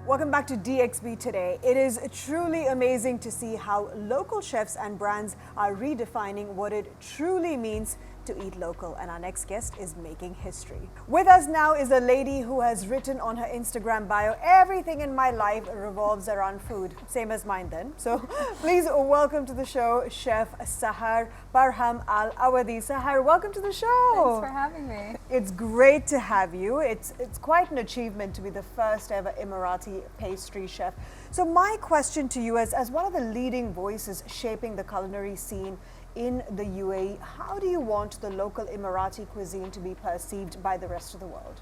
Welcome back to DXB Today. It is truly amazing to see how local chefs and brands are redefining what it truly means to eat local. And our next guest is making history. With us now is a lady who has written on her Instagram bio, everything in my life revolves around food. Same as mine then. So please welcome to the show, Chef Sahar Parham Al Awadhi. Sahar, welcome to the show. Thanks for having me. It's great to have you. It's quite an achievement to be the first ever Emirati pastry chef. So my question to you is, as one of the leading voices shaping the culinary scene in the UAE, how do you want the local Emirati cuisine to be perceived by the rest of the world?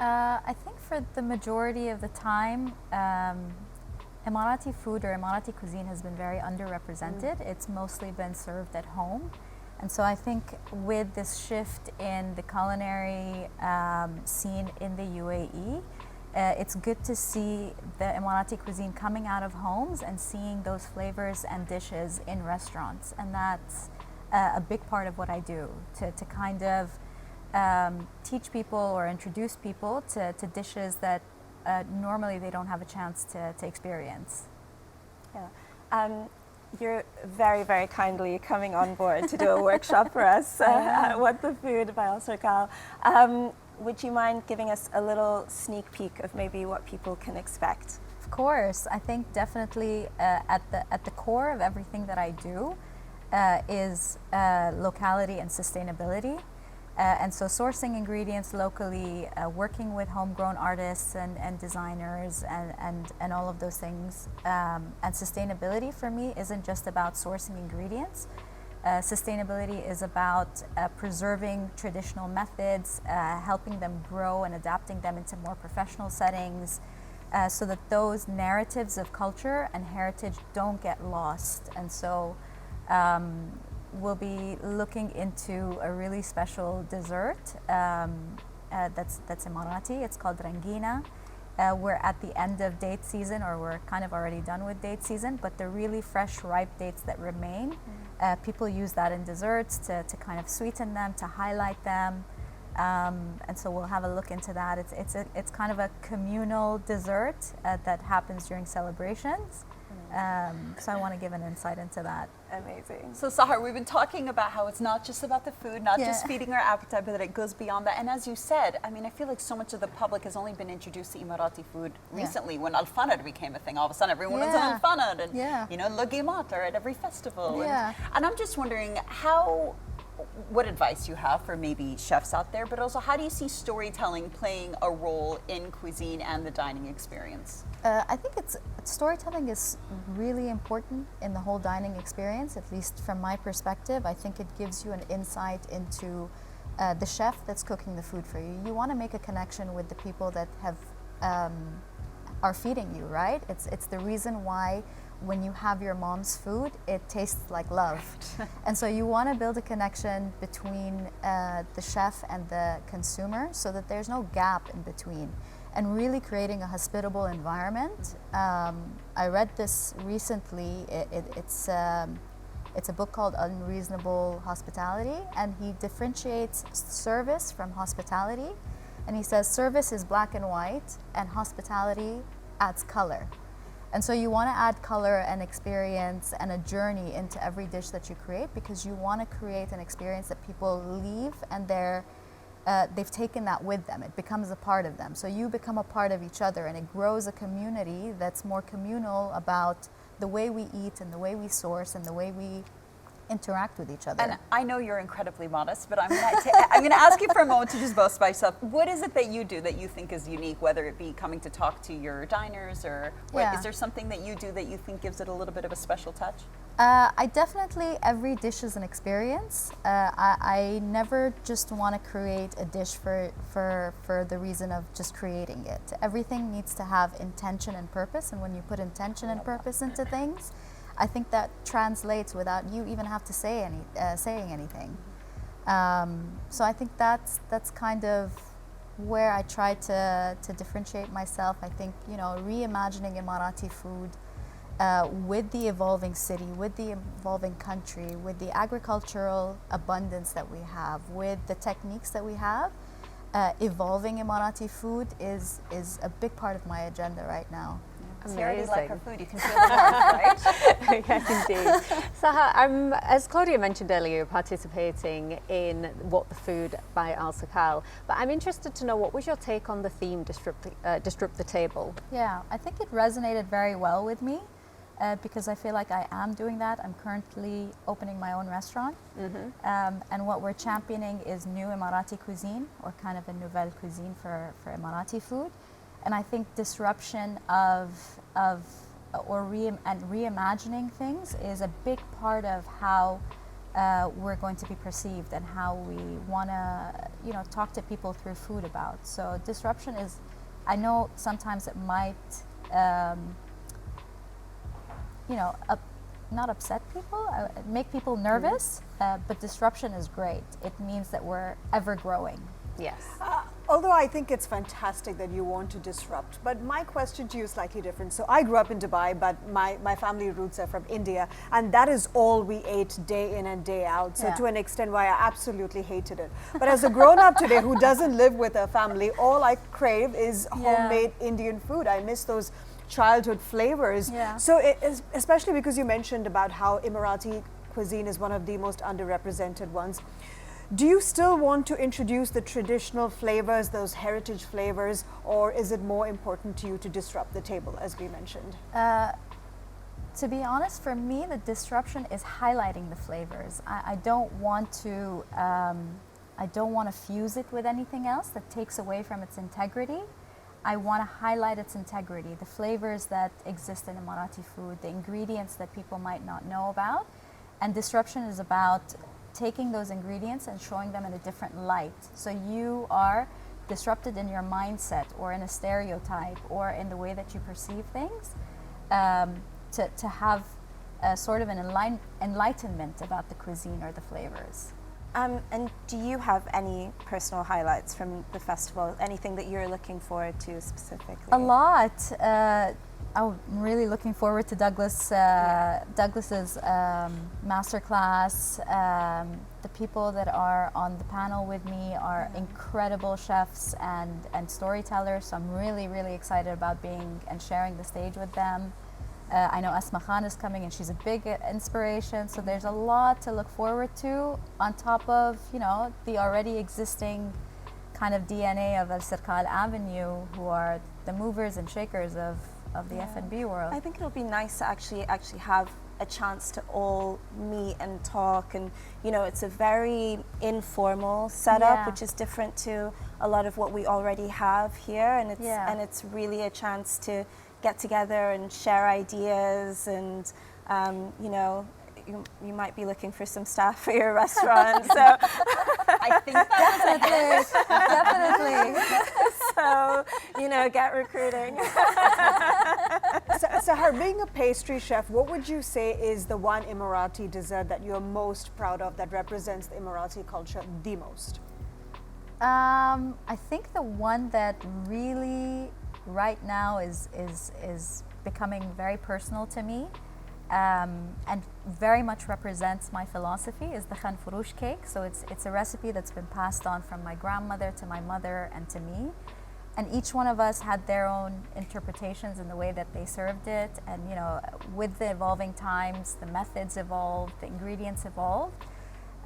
I think for the majority of the time, Emirati food or Emirati cuisine has been very underrepresented. It's mostly been served at home. And so I think with this shift in the culinary scene in the UAE, it's good to see the Emirati cuisine coming out of homes and seeing those flavors and dishes in restaurants. And that's a big part of what I do, to kind of teach people or introduce people to dishes that normally they don't have a chance to experience. Yeah. You're very, very kindly coming on board to do a workshop for us What the Food by Al Sarkal. Would you mind giving us a little sneak peek of maybe what people can expect? Of course. I think definitely at the core of everything that I do is locality and sustainability. And so sourcing ingredients locally, working with homegrown artists and designers and all of those things. And sustainability for me isn't just about sourcing ingredients. Sustainability is about preserving traditional methods, helping them grow and adapting them into more professional settings, so that those narratives of culture and heritage don't get lost. And so we'll be looking into a really special dessert that's Emirati. It's called rangina. We're at the end of date season, or we're kind of already done with date season, but the really fresh, ripe dates that remain, people use that in desserts to kind of sweeten them, to highlight them. And so we'll have a look into that. It's kind of a communal dessert that happens during celebrations. So I want to give an insight into that. Amazing. So Sahar, we've been talking about how it's not just about the food, not just feeding our appetite, but that it goes beyond that. And as you said, I mean, I feel like so much of the public has only been introduced to Emirati food recently when Al Fanad became a thing. All of a sudden everyone was on Al Fanad and, you know, Lagimat are at every festival. And I'm just wondering what advice you have for maybe chefs out there, but also how do you see storytelling playing a role in cuisine and the dining experience? I think storytelling is really important in the whole dining experience, at least from my perspective. I think it gives you an insight into the chef that's cooking the food for you. You want to make a connection with the people that are feeding you, right? It's the reason why when you have your mom's food, it tastes like love. And so you want to build a connection between the chef and the consumer so that there's no gap in between, and really creating a hospitable environment. I read this recently. It's a book called Unreasonable Hospitality, and he differentiates service from hospitality. And he says service is black and white, and hospitality adds color. And so you want to add color and experience and a journey into every dish that you create, because you want to create an experience that people leave and they've taken that with them. It becomes a part of them. So you become a part of each other, and it grows a community that's more communal about the way we eat and the way we source and the way we interact with each other. And I know you're incredibly modest, but I'm going to ask you for a moment to just boast by yourself. What is it that you do that you think is unique, whether it be coming to talk to your diners or is there something that you do that you think gives it a little bit of a special touch? Every dish is an experience. I never just want to create a dish for the reason of just creating it. Everything needs to have intention and purpose, and when you put intention and purpose into things, I think that translates without you even have to saying anything. So I think that's kind of where I try to differentiate myself. I think, you know, reimagining Emirati food with the evolving city, with the evolving country, with the agricultural abundance that we have, with the techniques that we have, evolving Emirati food is a big part of my agenda right now. You already like her food. You can feel the warmth, right? Yes, indeed. Sahar, as Claudia mentioned earlier, you're participating in What the Food by Al Sakal. But I'm interested to know, what was your take on the theme, Disrupt the Table? Yeah, I think it resonated very well with me because I feel like I am doing that. I'm currently opening my own restaurant. And what we're championing is new Emirati cuisine, or kind of a nouvelle cuisine for Emirati food. And I think disruption reimagining things is a big part of how we're going to be perceived and how we want to, talk to people through food about. So disruption is, I know sometimes it might, not upset people, make people nervous, but disruption is great. It means that we're ever growing. Yes. Although I think it's fantastic that you want to disrupt, but my question to you is slightly different. So I grew up in Dubai, but my family roots are from India, and that is all we ate day in and day out. So to an extent, why I absolutely hated it. But as a grown-up today who doesn't live with a family, all I crave is homemade Indian food. I miss those childhood flavors. So especially because you mentioned about how Emirati cuisine is one of the most underrepresented ones. Do you still want to introduce the traditional flavors, those heritage flavors, or is it more important to you to disrupt the table, as we mentioned? To be honest, for me, the disruption is highlighting the flavors. I don't want to fuse it with anything else that takes away from its integrity. I want to highlight its integrity, the flavors that exist in Emirati food, the ingredients that people might not know about. And disruption is about taking those ingredients and showing them in a different light. So you are disrupted in your mindset or in a stereotype or in the way that you perceive things, to have a sort of an enlightenment about the cuisine or the flavors. And do you have any personal highlights from the festival? Anything that you're looking forward to specifically? A lot. I'm really looking forward to Douglas's masterclass. The people that are on the panel with me are incredible chefs and storytellers. So I'm really, really excited about being and sharing the stage with them. I know Asma Khan is coming, and she's a big inspiration. So there's a lot to look forward to, on top of the already existing kind of DNA of Al Sirkal Avenue, who are the movers and shakers of the F&B world. I think it'll be nice to actually have a chance to all meet and talk, and it's a very informal setup, which is different to a lot of what we already have here, and it's really a chance to get together and share ideas, and you might be looking for some staff for your restaurant. So I think definitely. So get recruiting. Sahar, being a pastry chef, what would you say is the one Emirati dessert that you're most proud of, that represents the Emirati culture the most? I think the one that really right now is becoming very personal to me, and very much represents my philosophy, is the khan furush cake. So it's a recipe that's been passed on from my grandmother to my mother and to me. And each one of us had their own interpretations in the way that they served it. And with the evolving times, the methods evolved, the ingredients evolved.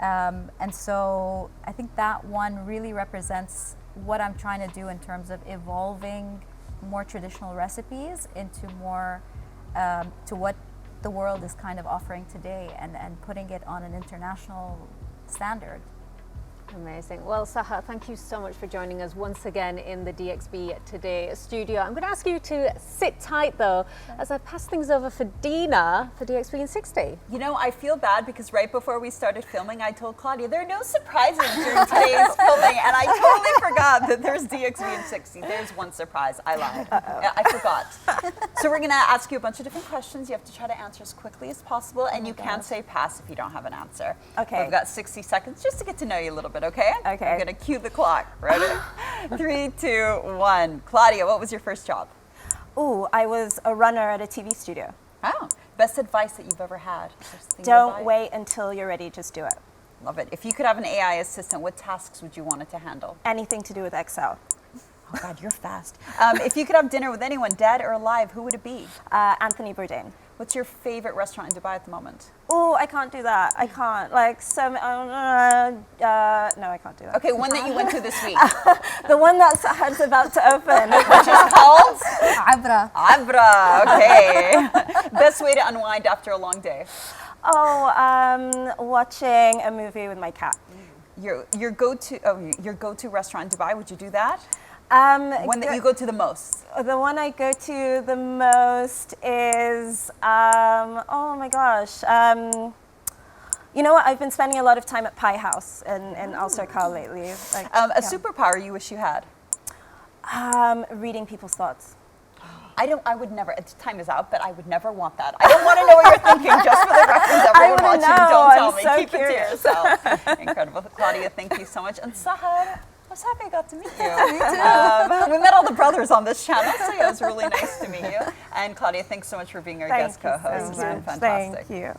And so I think that one really represents what I'm trying to do in terms of evolving more traditional recipes into more to what the world is kind of offering today, and putting it on an international standard. Amazing. Well, Sahar, thank you so much for joining us once again in the DXB Today studio. I'm going to ask you to sit tight though, as I pass things over for Dina for DXB in 60. I feel bad because right before we started filming, I told Claudia there are no surprises during today's filming, and I totally forgot that there's DXB in 60. There's one surprise. I lied. I forgot. So we're going to ask you a bunch of different questions. You have to try to answer as quickly as possible, and you can't say pass if you don't have an answer. Okay. We've got 60 seconds just to get to know you a little bit. Okay? Okay. I'm gonna cue the clock. Ready? 3, 2, 1. Claudia, what was your first job? Oh, I was a runner at a TV studio. Oh, best advice that you've ever had? Don't wait until you're ready, just do it. Love it. If you could have an AI assistant, what tasks would you want it to handle? Anything to do with Excel. Oh God, you're fast. If you could have dinner with anyone, dead or alive, who would it be? Anthony Bourdain. What's your favorite restaurant in Dubai at the moment? Oh, I can't do that. I can't. Like some. No, I can't do that. Okay, one that you went to this week. The one that Sahar's about to open. Which is called? Abra. Abra, okay. Best way to unwind after a long day? Oh, watching a movie with my cat. Your go-to restaurant in Dubai, would you do that? One that you go to the most? The one I go to the most is, oh my gosh. You know what? I've been spending a lot of time at Pie House in Al Sarkal lately. Like, A superpower you wish you had? reading people's thoughts. I would never, time is out, but I would never want that. I don't want to know what you're thinking, just for the reference, everyone watching, don't tell me. So Keep curious. it to yourself. Incredible. Claudia, thank you so much. And Sahar, I was happy I got to meet you. Me too. We met all the brothers on this channel, so yeah, it was really nice to meet you. And Claudia, thanks so much for being our guest co-host. It's been fantastic. Thank you.